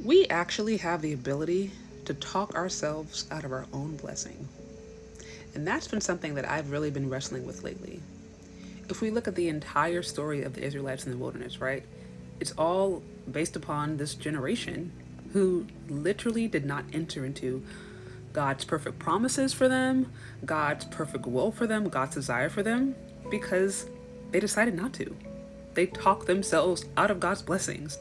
We actually have the ability to talk ourselves out of our own blessing. And that's been something that I've really been wrestling with lately. If we look at the entire story of the Israelites in the wilderness, right? It's all based upon this generation who literally did not enter into God's perfect promises for them, God's perfect will for them, God's desire for them, because they decided not to. They talked themselves out of God's blessings.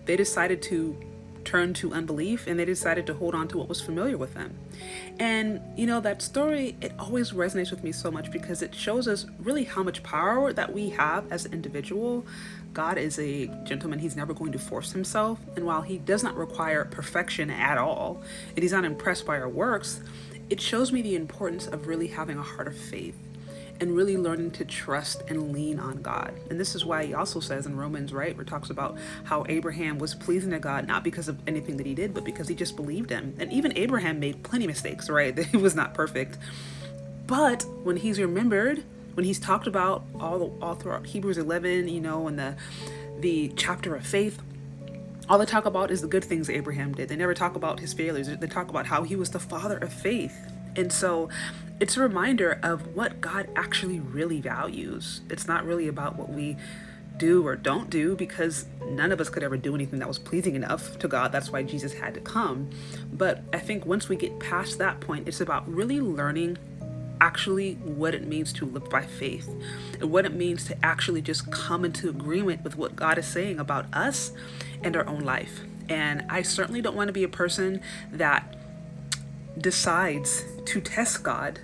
They decided to turn to unbelief and they decided to hold on to what was familiar with them. And that story, it always resonates with me so much because it shows us really how much power that we have as an individual. God is a gentleman. He's never going to force himself. And while he does not require perfection at all, and he's not impressed by our works, it shows me the importance of really having a heart of faith and really learning to trust and lean on God. And this is why he also says in Romans, right, where it talks about how Abraham was pleasing to God, not because of anything that he did, but because he just believed him. And even Abraham made plenty of mistakes, right? That he was not perfect. But when he's remembered, when he's talked about all throughout Hebrews 11, and the chapter of faith, all they talk about is the good things Abraham did. They never talk about his failures. They talk about how he was the father of faith. And so it's a reminder of what God actually really values. It's not really about what we do or don't do, because none of us could ever do anything that was pleasing enough to God. That's why Jesus had to come. But I think once we get past that point, it's about really learning actually what it means to live by faith and what it means to actually just come into agreement with what God is saying about us and our own life. And I certainly don't want to be a person that decides to test God.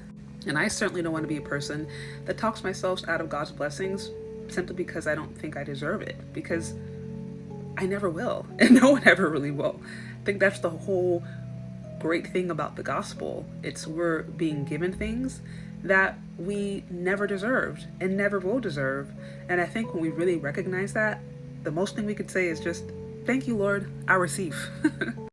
And I certainly don't want to be a person that talks myself out of God's blessings simply because I don't think I deserve it, because I never will. And no one ever really will. I think that's the whole great thing about the gospel. It's we're being given things that we never deserved and never will deserve. And I think when we really recognize that, the most thing we could say is just, thank you, Lord, I receive.